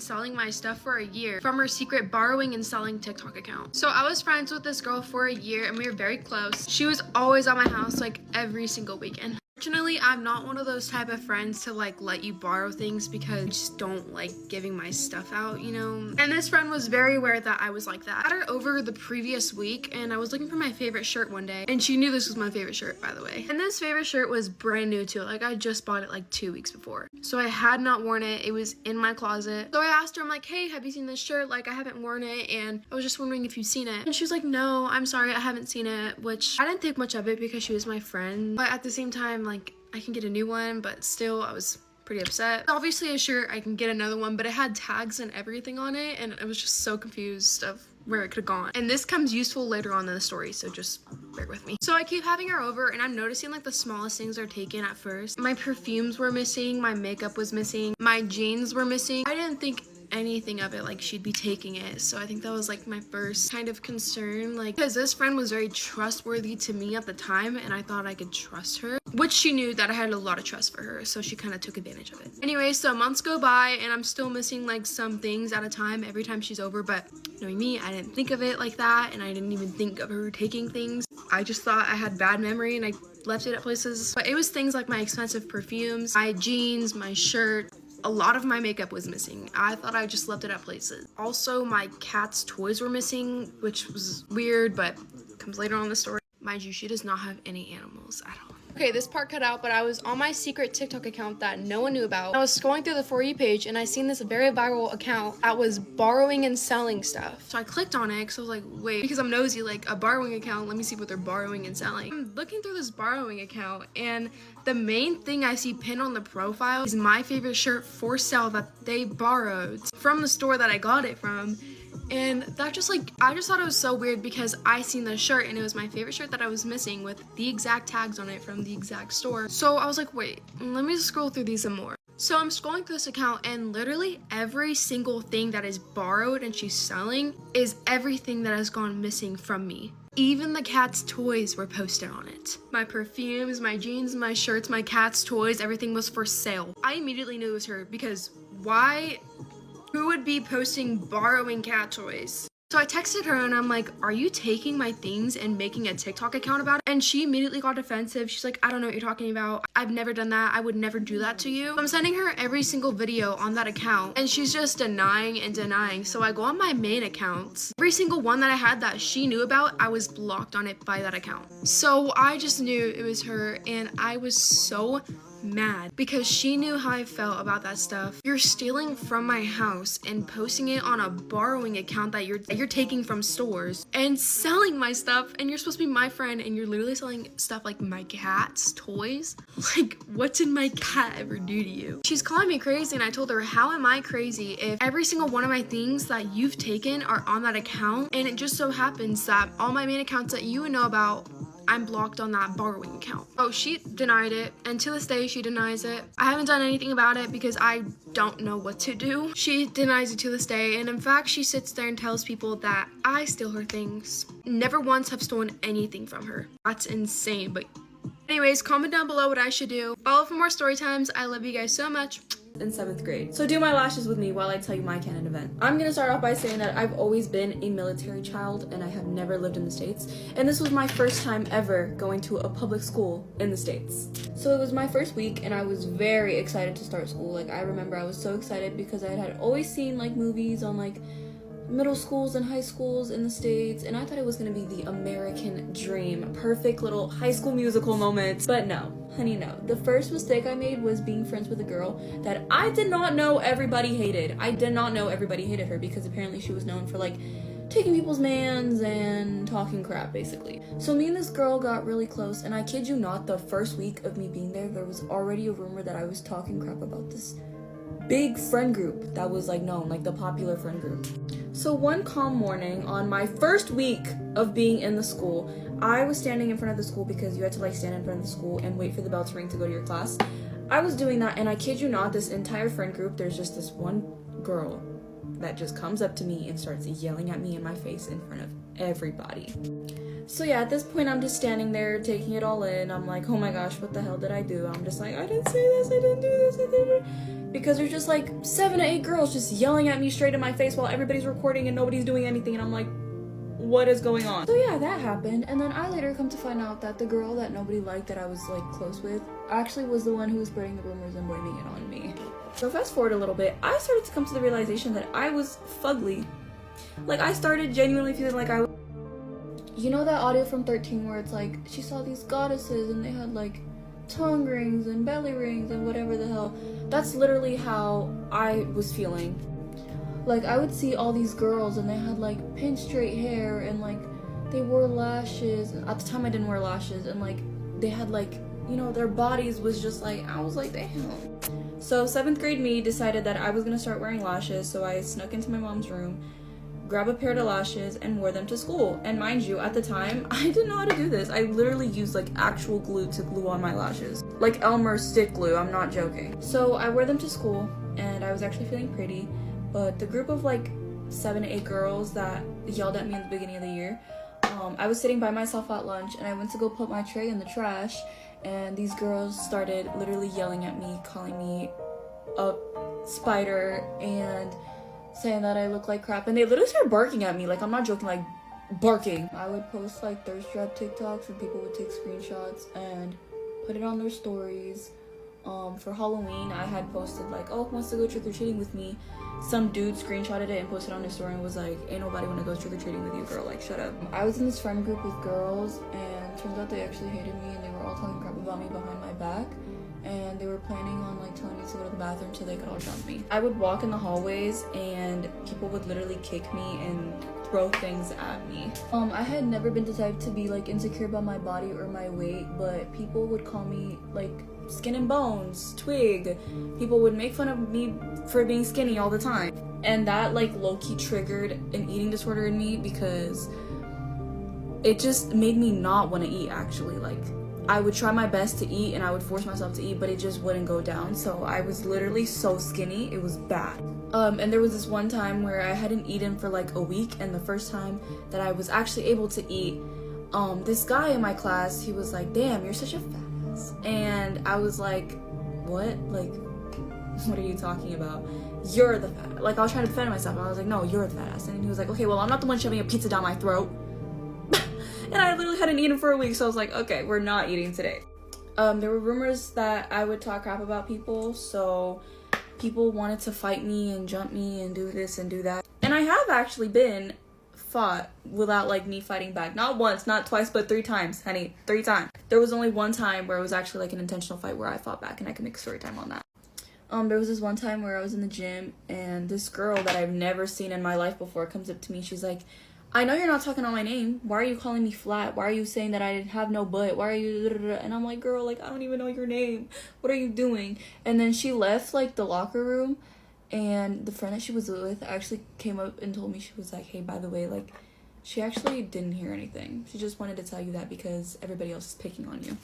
selling my stuff for a year from her secret borrowing and selling TikTok account. So I was friends with this girl for a year and we were very close. She was always at my house like every single weekend. Fortunately, I'm not one of those type of friends to like let you borrow things because I just don't like giving my stuff out, you know? And this friend was very aware that I was like that. I had her over the previous week and I was looking for my favorite shirt one day and she knew this was my favorite shirt, by the way. And this favorite shirt was brand new too. Like I just bought it like 2 weeks before. So I had not worn it. It was in my closet. So I asked her, I'm like, hey, have you seen this shirt? Like I haven't worn it and I was just wondering if you've seen it. And she was like, no, I'm sorry, I haven't seen it, which I didn't think much of it because she was my friend. But at the same time, like I can get a new one, but still I was pretty upset. Obviously a shirt, I can get another one, but it had tags and everything on it and I was just so confused of where it could have gone. And this comes useful later on in the story, so just bear with me. So I keep having her over and I'm noticing like the smallest things are taken at first. My perfumes were missing, my makeup was missing, my jeans were missing. I didn't think anything of it like she'd be taking it, so I think that was like my first kind of concern, like because this friend was very trustworthy to me at the time and I thought I could trust her, which she knew that I had a lot of trust for her, so she kind of took advantage of it. Anyway, so months go by and I'm still missing like some things at a time every time she's over, but knowing me, I didn't think of it like that and I didn't even think of her taking things. I just thought I had bad memory and I left it at places, but it was things like my expensive perfumes, my jeans, my shirt. A lot of my makeup was missing. I thought I just left it at places. Also, my cat's toys were missing, which was weird, but comes later on in the story. Mind you, she does not have any animals at all. Okay, this part cut out, but I was on my secret TikTok account that no one knew about. I was scrolling through the For You page and I seen this very viral account that was borrowing and selling stuff. So I clicked on it because I was like, wait, because I'm nosy, like a borrowing account, let me see what they're borrowing and selling. I'm looking through this borrowing account and the main thing I see pinned on the profile is my favorite shirt for sale that they borrowed from the store that I got it from. And that just like, I just thought it was so weird because I seen the shirt and it was my favorite shirt that I was missing with the exact tags on it from the exact store. So I was like, wait, let me scroll through these some more. So I'm scrolling through this account and literally every single thing that is borrowed and she's selling is everything that has gone missing from me. Even the cat's toys were posted on it. My perfumes, my jeans, my shirts, my cat's toys, everything was for sale. I immediately knew it was her because why? Who would be posting borrowing cat toys? So I texted her and I'm like, are you taking my things and making a TikTok account about it? And she immediately got defensive. She's like, I don't know what you're talking about. I've never done that. I would never do that to you. I'm sending her every single video on that account and she's just denying and denying. So I go on my main accounts. Every single one that I had that she knew about, I was blocked on it by that account. So I just knew it was her and I was so mad because she knew how I felt about that stuff. You're stealing from my house and posting it on a borrowing account that you're taking from stores and selling my stuff, and you're supposed to be my friend and you're literally selling stuff like my cat's toys. Like, what did my cat ever do to you? She's calling me crazy and I told her, how am I crazy if every single one of my things that you've taken are on that account, and it just so happens that all my main accounts that you would know about, I'm blocked on that borrowing account. Oh, she denied it, and to this day she denies it. I haven't done anything about it because I don't know what to do. She denies it to this day, and in fact she sits there and tells people that I steal her things. Never once have stolen anything from her. That's insane. But anyways, comment down below what I should do. Follow for more story times. I love you guys so much. In 7th grade. So do my lashes with me while I tell you my canon event. I'm gonna start off by saying that I've always been a military child and I have never lived in the States. And this was my first time ever going to a public school in the States. So it was my first week and I was very excited to start school. Like I remember I was so excited because I had always seen like movies on like middle schools and high schools in the States, and I thought it was gonna be the American dream, perfect little High School Musical moment. But no, honey, no. The first mistake I made was being friends with a girl that I did not know everybody hated. I did not know everybody hated her because apparently she was known for like taking people's mans and talking crap basically. So me and this girl got really close, and I kid you not, the first week of me being there was already a rumor that I was talking crap about this big friend group that was like known, like the popular friend group. So one calm morning on my first week of being in the school, I was standing in front of the school because you had to like stand in front of the school and wait for the bell to ring to go to your class. I was doing that, and I kid you not, this entire friend group, there's just this one girl that just comes up to me and starts yelling at me in my face in front of everybody. So yeah, at this point I'm just standing there taking it all in. I'm like, oh my gosh, what the hell did I do? I'm just like, I didn't say this, I didn't do this, I didn't. because there's just like 7 to 8 girls just yelling at me straight in my face while everybody's recording and nobody's doing anything, and I'm like, what is going on? So yeah, that happened, and then I later come to find out that the girl that nobody liked that I was like close with actually was the one who was spreading the rumors and blaming it on me. So fast forward a little bit, I started to come to the realization that I was fugly. Like, I started genuinely feeling like I, you know that audio from 13 where it's like, she saw these goddesses and they had like tongue rings and belly rings and whatever the hell. That's literally how I was feeling. Like, I would see all these girls and they had like pin straight hair and like they wore lashes. At the time I didn't wear lashes, and like they had like, you know, their bodies was just like, I was like, damn. So 7th grade me decided that I was gonna start wearing lashes, so I snuck into my mom's room, grabbed a pair of lashes, and wore them to school. And mind you, at the time, I didn't know how to do this. I literally used like actual glue to glue on my lashes. Like Elmer's stick glue, I'm not joking. So I wore them to school, and I was actually feeling pretty, but the group of like 7 to 8 girls that yelled at me in the beginning of the year, I was sitting by myself at lunch, and I went to go put my tray in the trash, and these girls started literally yelling at me, calling me a spider, and saying that I look like crap, and they literally started barking at me. Like, I'm not joking, like barking. I would post like thirst trap TikToks, and people would take screenshots and put it on their stories. For Halloween, I had posted like, oh, who wants to go trick-or-treating with me? Some dude screenshotted it and posted on his story and was like, ain't nobody wanna go trick-or-treating with you, girl, like, shut up. I was in this friend group with girls, and turns out they actually hated me, and they were all talking crap about me behind my back, and they were planning on like telling me to go to the bathroom so they could all jump me. I would walk in the hallways and people would literally kick me and throw things at me. I had never been the type to be like insecure about my body or my weight, but people would call me like skin and bones, twig. People would make fun of me for being skinny all the time. And that like low-key triggered an eating disorder in me, because it just made me not want to eat, actually. Like, I would try my best to eat and I would force myself to eat, but it just wouldn't go down. So I was literally so skinny, it was bad. And there was this one time where I hadn't eaten for like a week, and the first time that I was actually able to eat, this guy in my class, he was like, damn, you're such a fat ass. And I was like, what? Like, what are you talking about? You're the fat. Like, I was trying to defend myself. I was like, no, you're the fat ass. And he was like, okay, well, I'm not the one shoving a pizza down my throat. And I literally hadn't eaten for a week, so I was like, okay, we're not eating today. There were rumors that I would talk crap about people, so people wanted to fight me and jump me and do this and do that. And I have actually been fought without like me fighting back. Not once, not twice, but 3 times, honey, 3 times. There was only one time where it was actually like an intentional fight where I fought back, and I can make a story time on that. There was this one time where I was in the gym, and this girl that I've never seen in my life before comes up to me. She's like, I know you're not talking on my name. Why are you calling me flat? Why are you saying that I have no butt? Why are you... And I'm like, girl, like, I don't even know your name. What are you doing? And then she left, like, the locker room, and the friend that she was with actually came up and told me, she was like, hey, by the way, like, she actually didn't hear anything. She just wanted to tell you that because everybody else is picking on you.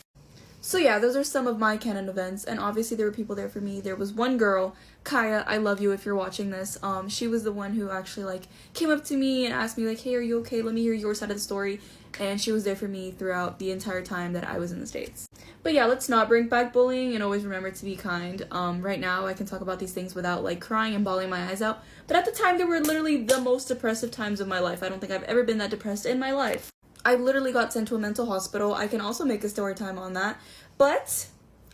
So yeah, those are some of my canon events, and obviously there were people there for me. There was one girl, Kaya, I love you if you're watching this. She was the one who actually like came up to me and asked me like, hey, are you okay? Let me hear your side of the story. And she was there for me throughout the entire time that I was in the States. But yeah, let's not bring back bullying, and always remember to be kind. Right now I can talk about these things without like crying and bawling my eyes out, but at the time they were literally the most depressive times of my life. I don't think I've ever been that depressed in my life. I literally got sent to a mental hospital. I can also make a story time on that. But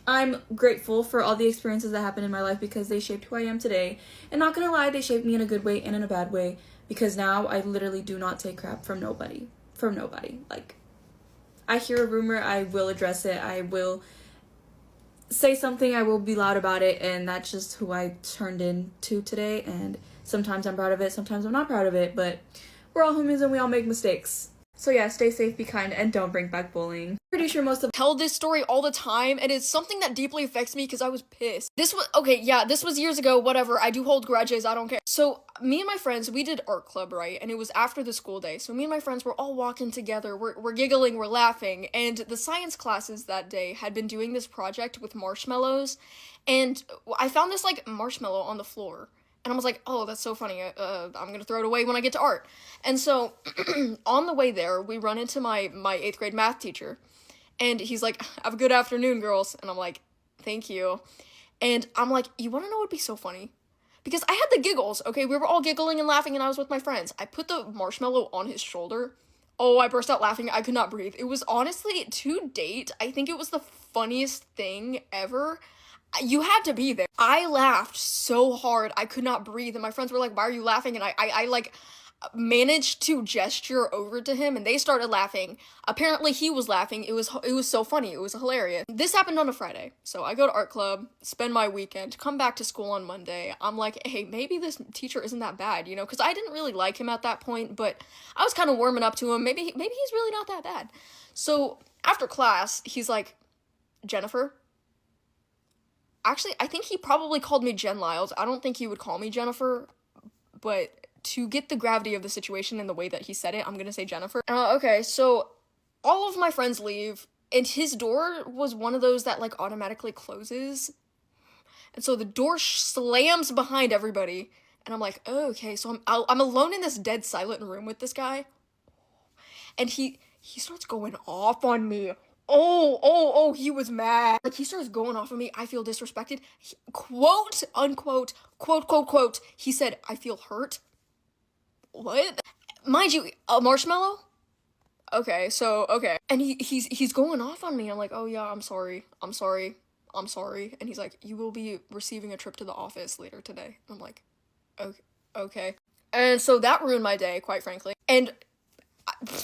I'm grateful for all the experiences that happened in my life, because they shaped who I am today. And not gonna lie, they shaped me in a good way and in a bad way, because now I literally do not take crap from nobody. From nobody. Like, I hear a rumor, I will address it. I will say something, I will be loud about it, and that's just who I turned into today. And sometimes I'm proud of it, sometimes I'm not proud of it, but we're all humans and we all make mistakes. So yeah, stay safe, be kind, and don't bring back bullying. Pretty sure most of tell this story all the time, and it's something that deeply affects me because I was pissed. This was years ago, whatever. I do hold grudges, I don't care. So me and my friends, we did art club, right? And it was after the school day. So me and my friends were all walking together, we're giggling, we're laughing, and the science classes that day had been doing this project with marshmallows, and I found this like marshmallow on the floor. And I was like, oh, that's so funny. I'm going to throw it away when I get to art. And so on the way there, we run into my 8th grade math teacher. And he's like, have a good afternoon, girls. And I'm like, thank you. And I'm like, you want to know what would be so funny? Because I had the giggles, okay? We were all giggling and laughing, and I was with my friends. I put the marshmallow on his shoulder. Oh, I burst out laughing. I could not breathe. It was honestly, to date, I think it was the funniest thing ever. You had to be there. I laughed so hard, I could not breathe. And my friends were like, why are you laughing? And I like, managed to gesture over to him, and they started laughing. Apparently he was laughing. It was so funny. It was hilarious. This happened on a Friday, so I go to art club, spend my weekend, come back to school on Monday. I'm like, hey, maybe this teacher isn't that bad, you know, because I didn't really like him at that point, but I was kind of warming up to him. Maybe he's really not that bad. So after class, he's like, Jennifer. Actually, I think he probably called me Jen Lyles. I don't think he would call me Jennifer, but to get the gravity of the situation and the way that he said it, I'm gonna say Jennifer. Okay, so all of my friends leave, and his door was one of those that like automatically closes. And so the door slams behind everybody, and I'm like, oh, okay, so I'm alone in this dead silent room with this guy. And he starts going off on me. Oh, he was mad. Like, he starts going off on me. I feel disrespected. Quote, unquote, quote, he said, I feel hurt. What? Mind you, a marshmallow? Okay, so, okay. And he's going off on me. I'm like, oh yeah, I'm sorry. And he's like, you will be receiving a trip to the office later today. I'm like, okay. And so that ruined my day, quite frankly. And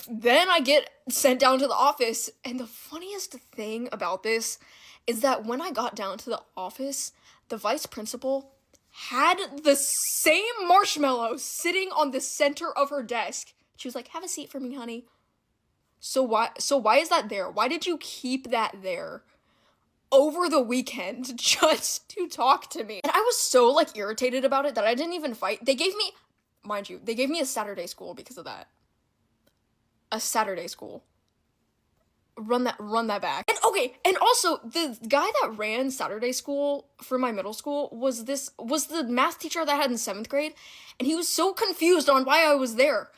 then I get sent down to the office, and the funniest thing about this is that when I got down to the office, the vice principal had the same marshmallow sitting on the center of her desk. She was like, have a seat for me, honey. So why is that there? Why did you keep that there over the weekend just to talk to me? And I was so like irritated about it that I didn't even fight. They gave me, mind you, they gave me a Saturday school because of that. A Saturday school. Run that back. And okay, and also the guy that ran Saturday school for my middle school was the math teacher that I had in 7th grade, and he was so confused on why I was there.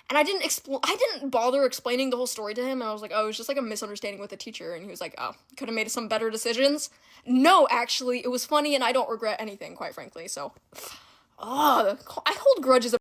And I didn't bother explaining the whole story to him, and I was like, oh, it was just like a misunderstanding with the teacher, and he was like, oh, could have made some better decisions. No, actually, it was funny, and I don't regret anything, quite frankly. So, I hold grudges